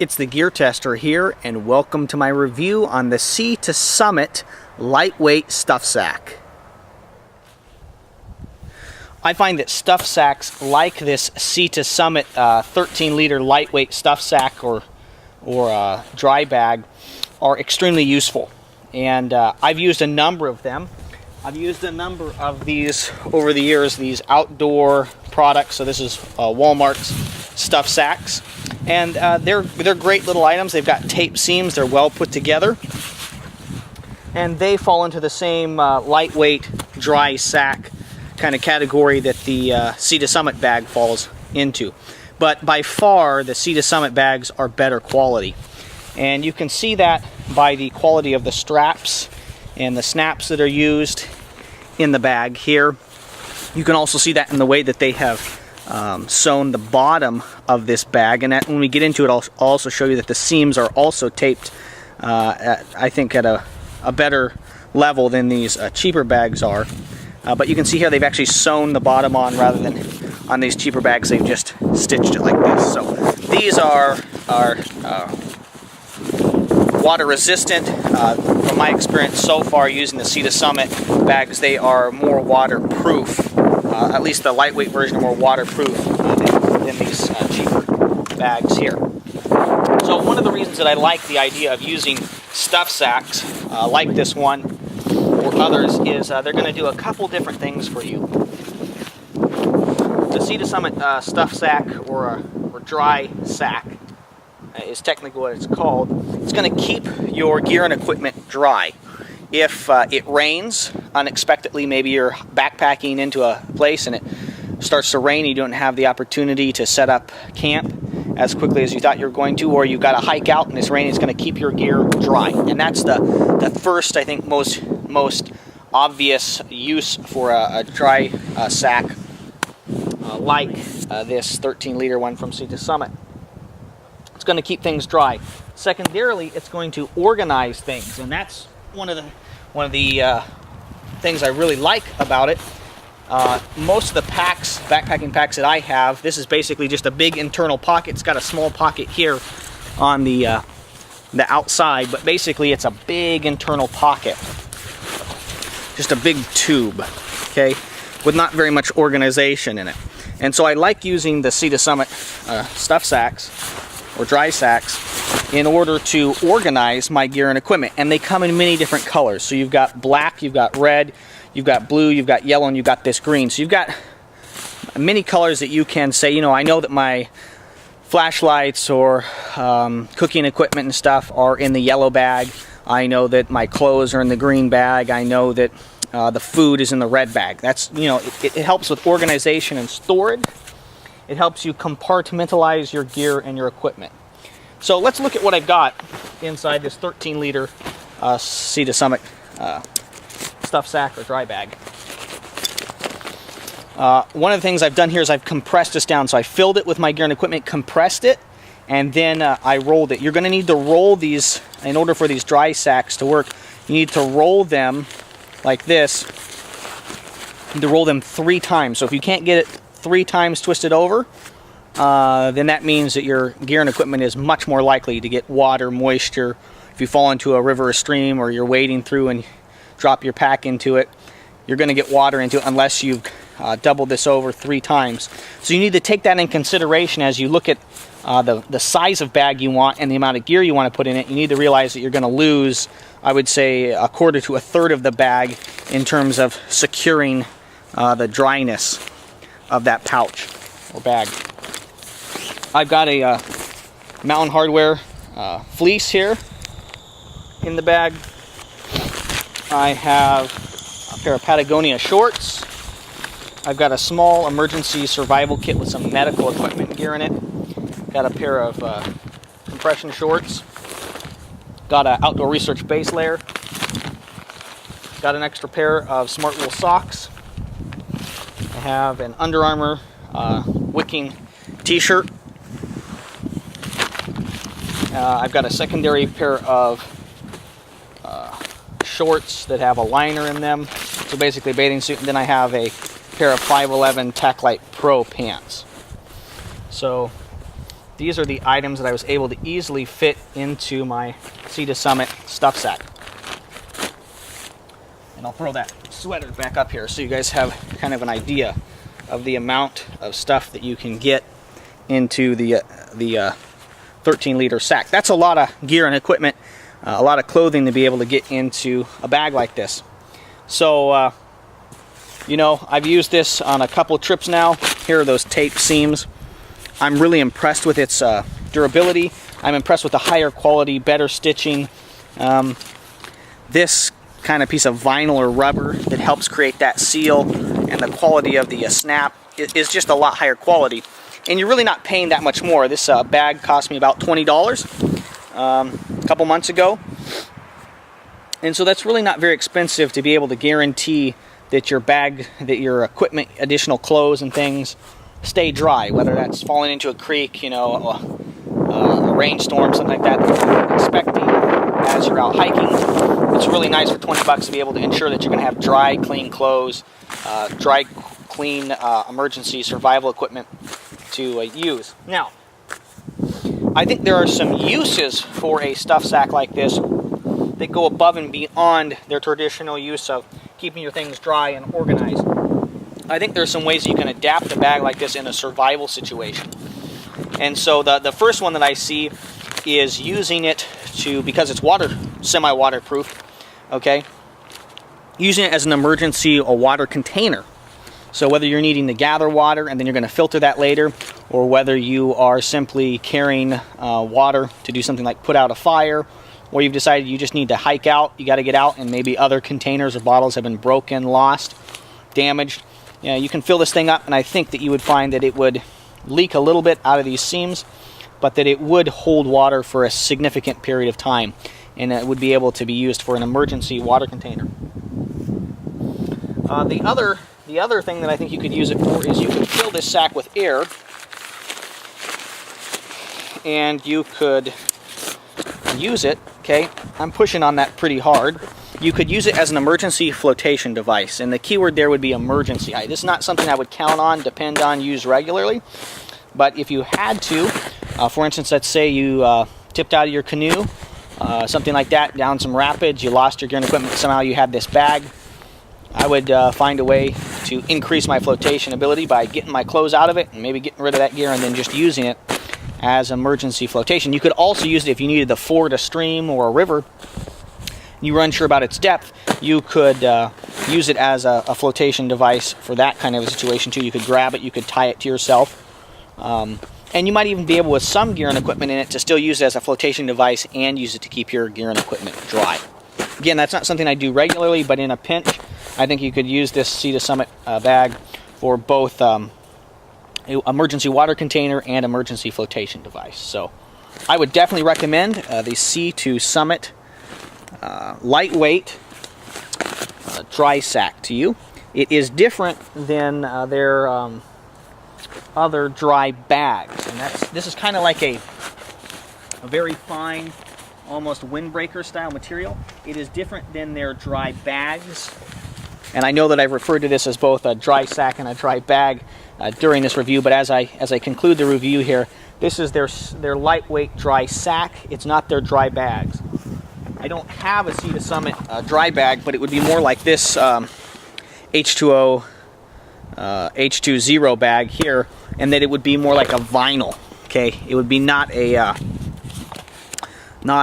It's the Gear Tester here, and welcome to my review on the Sea to Summit lightweight stuff sack. I find that stuff sacks like this Sea to Summit 13-liter lightweight stuff sack or dry bag are extremely useful, and I've used a number of them. I've used a number of these over the years, these outdoor products. So this is Walmart's stuff sacks, and they're great little items. They've got tape seams, they're well put together, and they fall into the same lightweight dry sack kind of category that the Sea to Summit bag falls into. But by far the Sea to Summit bags are better quality, and you can see that by the quality of the straps and the snaps that are used in the bag here. You can also see that in the way that they have sewn the bottom of this bag, and when we get into it, I'll also show you that the seams are also taped I think at a better level than these cheaper bags are. But you can see here they've actually sewn the bottom on rather than on these cheaper bags they've just stitched it like this. So these are water resistant. From my experience so far using the Sea to Summit bags, they are more waterproof. At least the lightweight version are more waterproof than these cheaper bags here. So one of the reasons that I like the idea of using stuff sacks like this one or others is they're going to do a couple different things for you. The Sea to Summit stuff sack or dry sack is technically what it's called. It's going to keep your gear and equipment dry. If it rains unexpectedly, maybe you're backpacking into a place and it starts to rain, you don't have the opportunity to set up camp as quickly as you thought you were going to, or you've got to hike out and this rain is going to keep your gear dry. And that's the first, I think, most obvious use for a dry sack like this 13-liter one from Sea to Summit. It's going to keep things dry. Secondarily, it's going to organize things, and that's one of the things I really like about it. Most of the packs, backpacking packs that I have, this is basically just a big internal pocket. It's got a small pocket here on the outside, but basically it's a big internal pocket, just a big tube, okay, with not very much organization in it. And so I like using the Sea to Summit stuff sacks or dry sacks in order to organize my gear and equipment. And they come in many different colors. So you've got black, you've got red, you've got blue, you've got yellow, and you've got this green. So you've got many colors that you can say, you know, I know that my flashlights or cooking equipment and stuff are in the yellow bag. I know that my clothes are in the green bag. I know that the food is in the red bag. That's, you know, it helps with organization and storage. It helps you compartmentalize your gear and your equipment. So let's look at what I've got inside this 13-liter Sea to Summit stuff sack or dry bag. One of the things I've done here is I've compressed this down. So I filled it with my gear and equipment, compressed it, and then I rolled it. You're going to need to roll these in order for these dry sacks to work. You need to roll them like this. You need to roll them 3 times. So if you can't get it 3 times twisted over, then that means that your gear and equipment is much more likely to get water, moisture. If you fall into a river or stream, or you're wading through and drop your pack into it, you're going to get water into it unless you've doubled this over 3 times. So you need to take that in consideration as you look at the size of bag you want and the amount of gear you want to put in it. You need to realize that you're going to lose, I would say, 1/4 to 1/3 of the bag in terms of securing the dryness of that pouch or bag. I've got a Mountain Hardwear fleece here in the bag. I have a pair of Patagonia shorts. I've got a small emergency survival kit with some medical equipment and gear in it. Got a pair of compression shorts. Got an outdoor research base layer. Got an extra pair of Smart Wool socks. I have an Under Armour wicking t-shirt. I've got a secondary pair of shorts that have a liner in them, so basically a bathing suit, and then I have a pair of 511 Taclite Pro pants. So these are the items that I was able to easily fit into my Sea to Summit stuff sack. And I'll throw that sweater back up here so you guys have kind of an idea of the amount of stuff that you can get into the 13-liter sack. That's a lot of gear and equipment, a lot of clothing to be able to get into a bag like this. So, you know, I've used this on a couple trips now. Here are those tape seams. I'm really impressed with its durability. I'm impressed with the higher quality, better stitching. This kind of piece of vinyl or rubber that helps create that seal, and the quality of the snap is just a lot higher quality. And you're really not paying that much more. This bag cost me about $20 a couple months ago. And so that's really not very expensive to be able to guarantee that your bag, that your equipment, additional clothes and things stay dry, whether that's falling into a creek, you know, a rainstorm, something like that you're expecting as you're out hiking. It's really nice for 20 bucks to be able to ensure that you're going to have dry, clean clothes, dry, clean emergency survival equipment to use. Now, I think there are some uses for a stuff sack like this that go above and beyond their traditional use of keeping your things dry and organized. I think there's some ways you can adapt a bag like this in a survival situation. And so the first one that I see is using it to, because it's semi-waterproof, okay, using it as an emergency water container. So whether you're needing to gather water and then you're going to filter that later, or whether you are simply carrying water to do something like put out a fire, or you've decided you just need to hike out, you got to get out, and maybe other containers or bottles have been broken, lost, damaged. Yeah, you can fill this thing up, and I think that you would find that it would leak a little bit out of these seams, but that it would hold water for a significant period of time, and it would be able to be used for an emergency water container. The other thing that I think you could use it for is you could fill this sack with air, and you could use it, okay, I'm pushing on that pretty hard. You could use it as an emergency flotation device, and the keyword there would be emergency. This is not something I would count on, depend on, use regularly, but if you had to, for instance, let's say you tipped out of your canoe, something like that, down some rapids, you lost your gear and equipment, somehow you had this bag, I would find a way to increase my flotation ability by getting my clothes out of it and maybe getting rid of that gear and then just using it as emergency flotation. You could also use it if you needed to ford a stream or a river, you were unsure about its depth, you could use it as a flotation device for that kind of a situation too. You could grab it, you could tie it to yourself, and you might even be able, with some gear and equipment in it, to still use it as a flotation device and use it to keep your gear and equipment dry. Again, that's not something I do regularly, but in a pinch, I think you could use this Sea to Summit bag for both emergency water container and emergency flotation device. So I would definitely recommend the Sea to Summit lightweight dry sack to you. It is different than their other dry bags, and this is kind of like a very fine, almost windbreaker style material. It is different than their dry bags, and I know that I've referred to this as both a dry sack and a dry bag during this review, but as I conclude the review here, this is their lightweight dry sack. It's not their dry bags. I don't have a Sea to Summit dry bag, but it would be more like this H2O H20 bag here, and that it would be more like a vinyl. Okay, it would be not a kind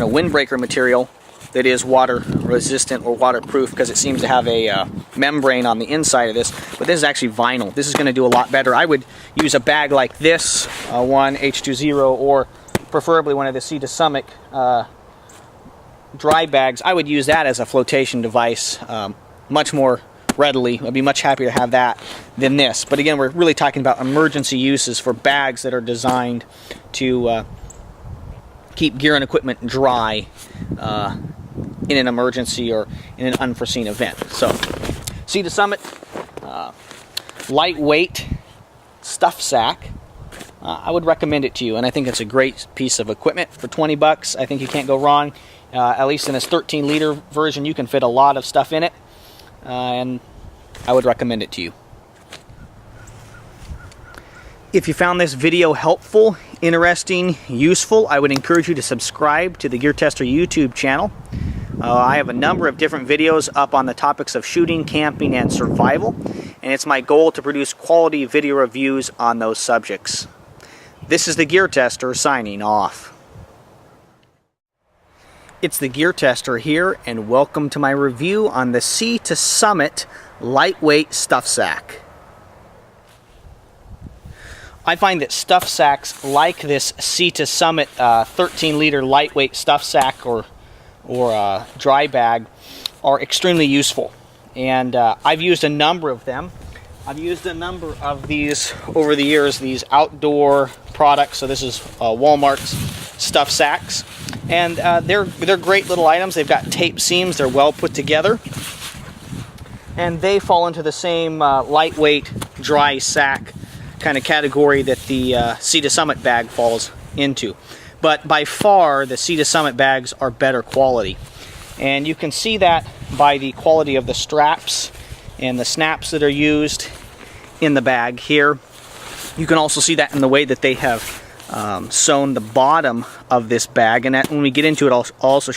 of windbreaker material that is water resistant or waterproof, because it seems to have a membrane on the inside of this, but this is actually vinyl. This is going to do a lot better. I would use a bag like this, one H20, or preferably one of the Sea to Summit dry bags. I would use that as a flotation device much more readily. I'd be much happier to have that than this. But again, we're really talking about emergency uses for bags that are designed to keep gear and equipment dry in an emergency or in an unforeseen event. So, Sea to Summit lightweight stuff sack. I would recommend it to you, and I think it's a great piece of equipment for 20 bucks. I think you can't go wrong. At least in this 13-liter version, you can fit a lot of stuff in it, and I would recommend it to you. If you found this video helpful, interesting, useful, I would encourage you to subscribe to the GearTester YouTube channel. I have a number of different videos up on the topics of shooting, camping, and survival, and it's my goal to produce quality video reviews on those subjects. This is the GearTester signing off. It's the GearTester here, and welcome to my review on the Sea to Summit lightweight stuff sack. I find that stuff sacks like this Sea to Summit 13-liter lightweight stuff sack or dry bag are extremely useful, and I've used a number of them. I've used a number of these over the years, these outdoor products. So this is Walmart's stuff sacks, and they're great little items. They've got tape seams, they're well put together, and they fall into the same lightweight dry sack kind of category that the Sea to Summit bag falls into. But by far, the Sea to Summit bags are better quality. And you can see that by the quality of the straps and the snaps that are used in the bag here. You can also see that in the way that they have sewn the bottom of this bag. And that, when we get into it, I'll also